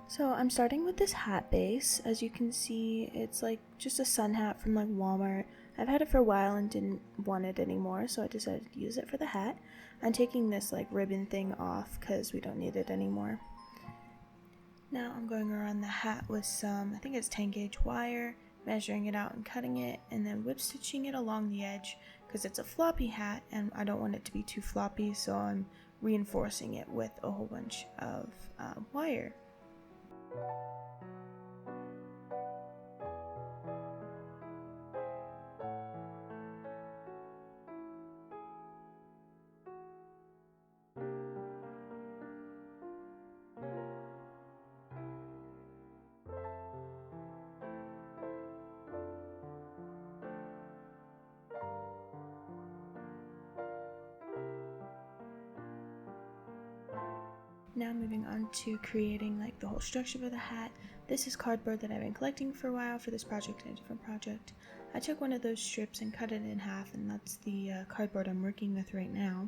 So I'm starting with this hat base. As you can see, it's like just a sun hat from like Walmart. I've had it for a while and didn't want it anymore, so I decided to use it for the hat. I'm taking this like ribbon thing off because we don't need it anymore. Now I'm going around the hat with some, I think it's 10 gauge wire, measuring it out and cutting it, and then whip stitching it along the edge because it's a floppy hat and I don't want it to be too floppy, so I'm reinforcing it with a whole bunch of wire. Now moving on to creating like the whole structure for the hat. This is cardboard that I've been collecting for a while for this project and a different project. I took one of those strips and cut it in half, and that's the cardboard I'm working with right now.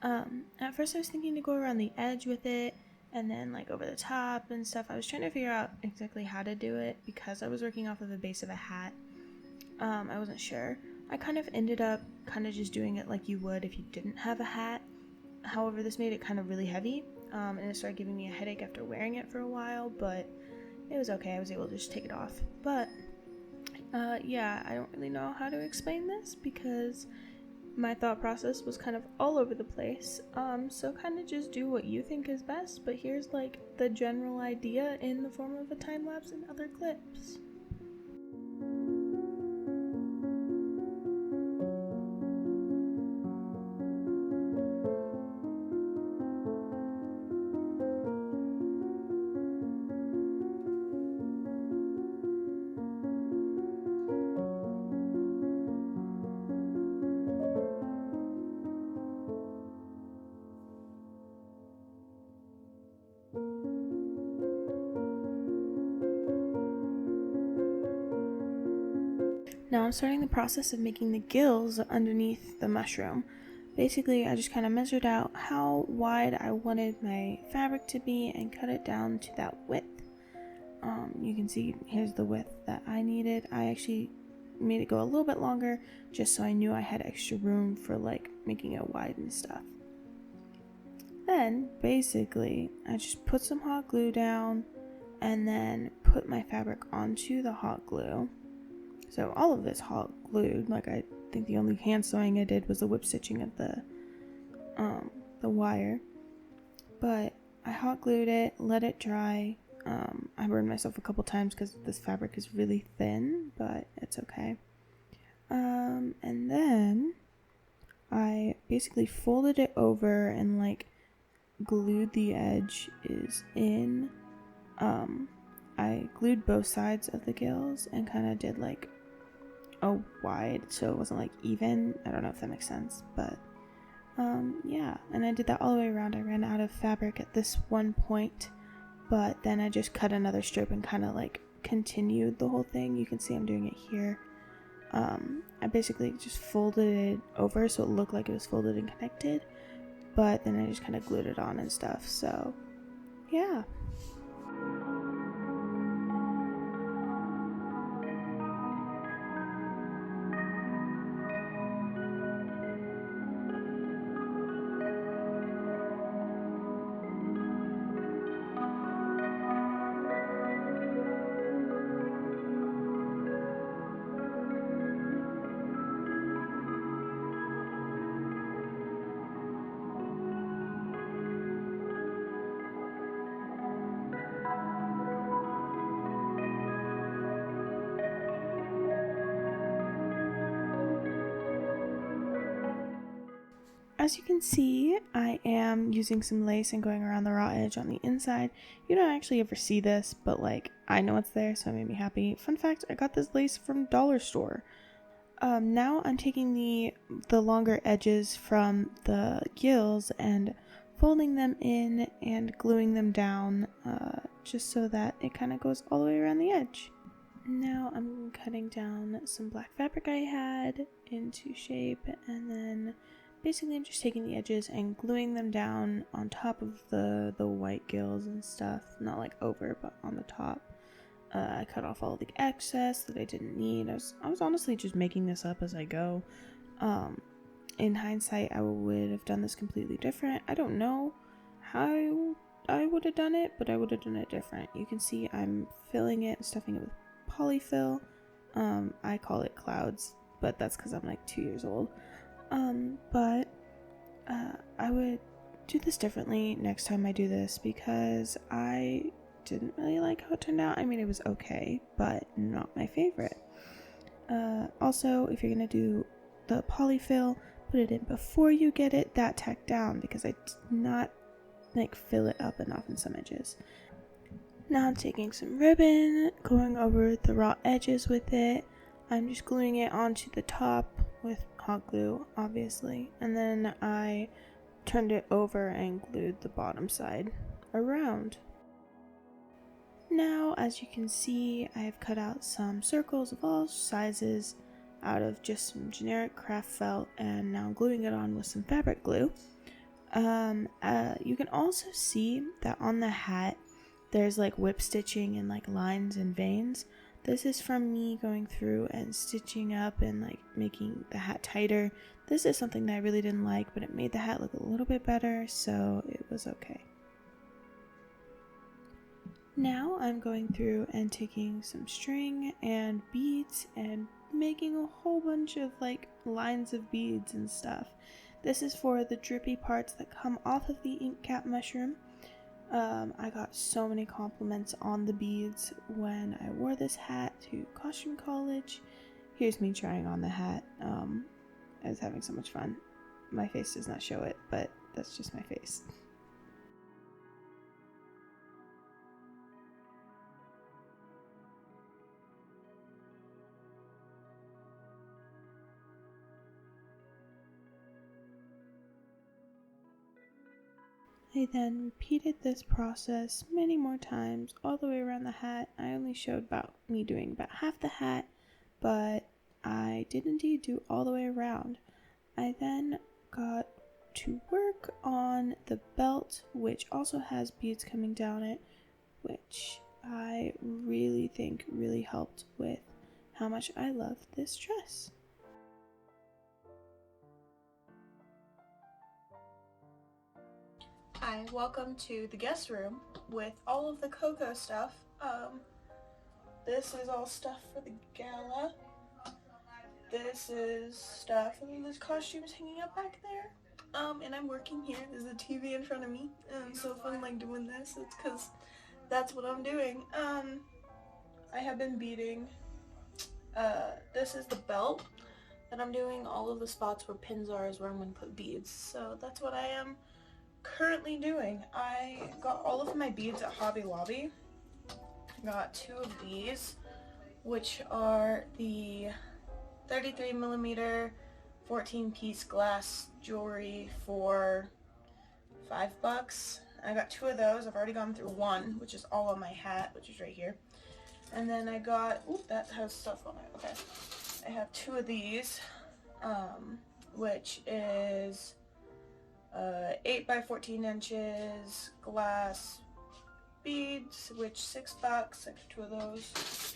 At first I was thinking to go around the edge with it and then like over the top and stuff. I was trying to figure out exactly how to do it because I was working off of the base of a hat. I wasn't sure. I kind of ended up just doing it like you would if you didn't have a hat. However, this made it kind of really heavy, and it started giving me a headache after wearing it for a while, but it was okay. I was able to just take it off. But yeah, I don't really know how to explain this because my thought process was kind of all over the place. So kind of just do what you think is best, but here's like the general idea in the form of a time lapse and other clips. Now I'm starting the process of making the gills underneath the mushroom. Basically, I just kind of measured out how wide I wanted my fabric to be and cut it down to that width. You can see here's the width that I needed. I actually made it go a little bit longer just so I knew I had extra room for like making it wide and stuff. Then basically I just put some hot glue down and then put my fabric onto the hot glue. So all of this hot glued, like I think the only hand sewing I did was the whip stitching of the wire. But I hot glued it, let it dry. I burned myself a couple times because this fabric is really thin, but it's okay. And then I basically folded it over and like glued the edge in. I glued both sides of the gills and kind of did like a wide so it wasn't like even. I don't know if that makes sense, but yeah, and I did that all the way around. I ran out of fabric at this one point, but then I just cut another strip and kind of like continued the whole thing. You can see I'm doing it here. I basically just folded it over so it looked like it was folded and connected, but then I just kind of glued it on and stuff. So yeah. As you can see, I am using some lace and going around the raw edge on the inside. You don't actually ever see this, but like I know it's there, so it made me happy. Fun fact, I got this lace from dollar store. Now I'm taking the longer edges from the gills and folding them in and gluing them down just so that it kind of goes all the way around the edge. Now I'm cutting down some black fabric I had into shape and then basically I'm just taking the edges and gluing them down on top of the white gills and stuff, not like over, but on the top. I cut off all the excess that I didn't need. I was honestly just making this up as I go. In hindsight, I would have done this completely different. I don't know how I would have done it, but I would have done it different. You can see I'm filling it and stuffing it with polyfill. I call it clouds, but that's because I'm like 2 years old. But I would do this differently next time I do this because I didn't really like how it turned out. I mean, it was okay, but not my favorite. Also, if you're gonna do the polyfill, put it in before you get it that tacked down because I did not like fill it up enough in some edges. Now I'm taking some ribbon, going over the raw edges with it. I'm just gluing it onto the top with hot glue, obviously, and then I turned it over and glued the bottom side around. Now, as you can see, I have cut out some circles of all sizes out of just some generic craft felt, and now I'm gluing it on with some fabric glue. You can also see that on the hat there's like whip stitching and like lines and veins. This is from me going through and stitching up and like making the hat tighter. This is something that I really didn't like, but it made the hat look a little bit better, so it was okay. Now I'm going through and taking some string and beads and making a whole bunch of like lines of beads and stuff. This is for the drippy parts that come off of the ink cap mushroom. I got so many compliments on the beads when I wore this hat to costume college. Here's me trying on the hat. I was having so much fun. My face does not show it, but that's just my face. I then repeated this process many more times all the way around the hat. I only showed me doing about half the hat, but I did indeed do all the way around. I then got to work on the belt, which also has beads coming down it, which I really think really helped with how much I love this dress. Hi, welcome to the guest room with all of the Coco stuff. This is all stuff for the gala. This is stuff, and then there's costumes hanging up back there. And I'm working here. There's a TV in front of me. So if I'm like doing this, it's because that's what I'm doing. I have been beading. This is the belt that I'm doing. All of the spots where pins are is where I'm going to put beads. So that's what I am currently doing. I got all of my beads at Hobby Lobby. I got 2 of these, which are the 33mm 14-piece glass jewelry for $5. I got 2 of those. I've already gone through 1, which is all on my hat, which is right here. And then I got, that has stuff on it. Okay. I have 2 of these, which is 8 by 14 inches glass beads, which $6. I got 2 of those.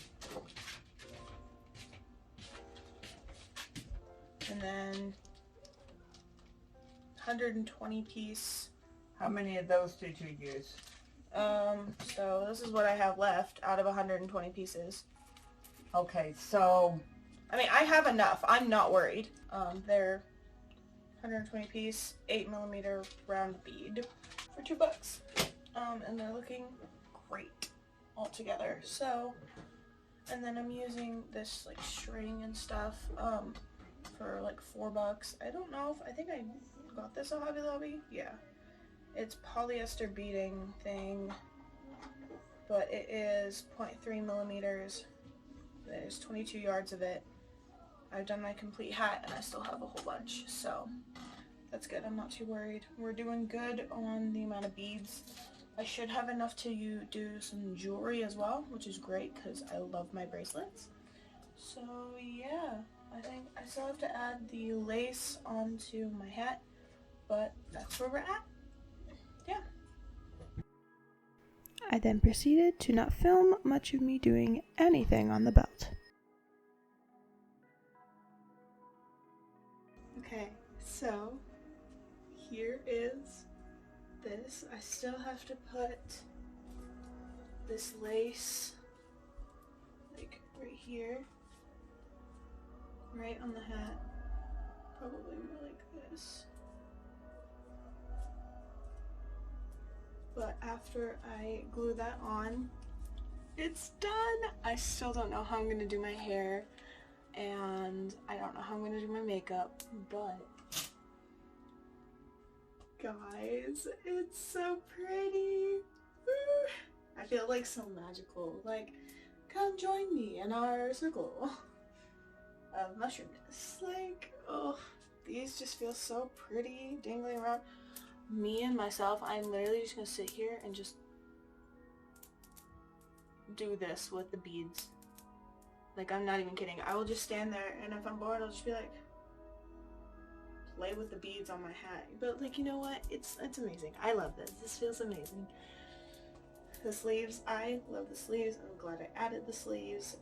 And then 120 piece. How many of those did you use? So this is what I have left out of 120 pieces. Okay, so I mean, I have enough. I'm not worried. They're 120 piece, 8mm round bead for $2. And they're looking great all together. So, and then I'm using this like string and stuff, for like $4. I don't know if, I think I got this at Hobby Lobby. Yeah. It's polyester beading thing, but it is 0.3mm. There's 22 yards of it. I've done my complete hat and I still have a whole bunch, so that's good. I'm not too worried. We're doing good on the amount of beads. I should have enough to do some jewelry as well, which is great because I love my bracelets. So yeah. I think I still have to add the lace onto my hat, but that's where we're at. Yeah. I then proceeded to not film much of me doing anything on the belt. Okay, so here is this. I still have to put this lace like right here, right on the hat, probably more like this. But after I glue that on, it's done. I still don't know how I'm gonna do my hair, and I don't know how I'm gonna do my makeup, but guys, it's so pretty. Woo! I feel like so magical. Like, come join me in our circle of mushroomness. Like, oh, these just feel so pretty dangling around. Me and myself, I'm literally just gonna sit here and just do this with the beads. Like, I'm not even kidding. I will just stand there, and if I'm bored, I'll just be like, play with the beads on my hat. But like, you know what? It's amazing. I love this. This feels amazing. The sleeves, I love the sleeves. I'm glad I added the sleeves.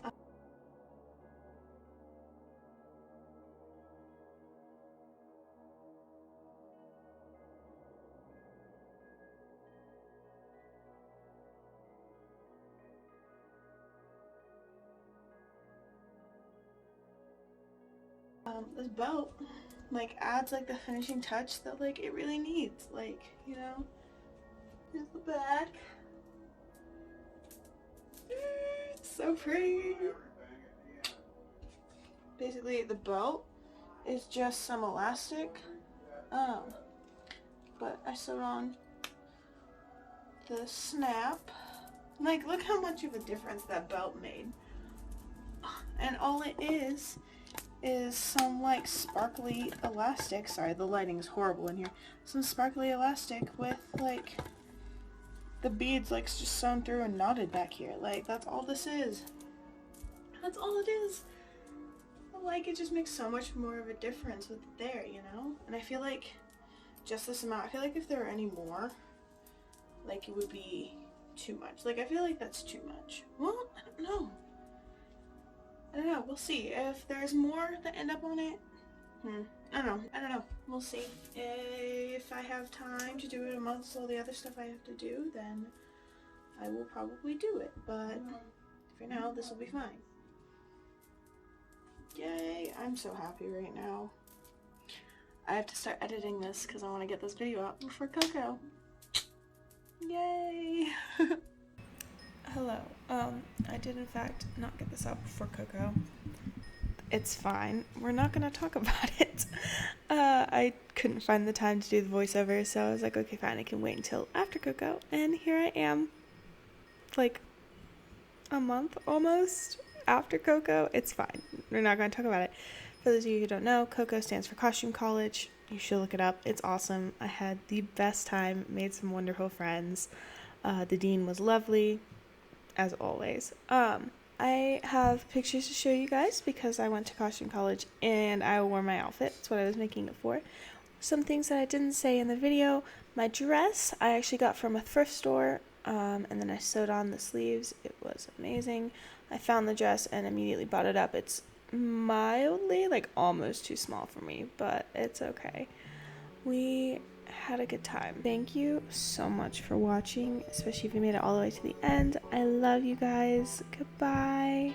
This belt like adds like the finishing touch that like it really needs. Like, you know, here's the back. It's so pretty. Basically, the belt is just some elastic. But I sewed on the snap. Like, look how much of a difference that belt made. And all it is some like sparkly elastic. Sorry, the lighting is horrible in here. Some sparkly elastic with like the beads like just sewn through and knotted back here. Like, that's all this is. That's all it is. Like, it just makes so much more of a difference with it there, you know? And I feel like just this amount, I feel like if there were any more, like, it would be too much. Like, I feel like that's too much. Well, I don't know. We'll see. If there's more that end up on it, I don't know. We'll see. If I have time to do it amongst all the other stuff I have to do, then I will probably do it. But for now, this will be fine. Yay, I'm so happy right now. I have to start editing this because I want to get this video out before Coco. Yay! Hello. I did in fact not get this out before Coco. It's fine. We're not gonna talk about it. I couldn't find the time to do the voiceover, so I was like, okay, fine, I can wait until after Coco. And here I am, like a month almost after Coco. It's fine. We're not gonna talk about it. For those of you who don't know, Coco stands for Costume College. You should look it up. It's awesome. I had the best time, made some wonderful friends. The dean was lovely, as always. I have pictures to show you guys because I went to costume college and I wore my outfit. That's what I was making it for. Some things that I didn't say in the video. My dress I actually got from a thrift store, and then I sewed on the sleeves. It was amazing. I found the dress and immediately bought it up. It's mildly, like almost too small for me, but it's okay. We had a good time. Thank you so much for watching, especially if you made it all the way to the end. I love you guys. Goodbye.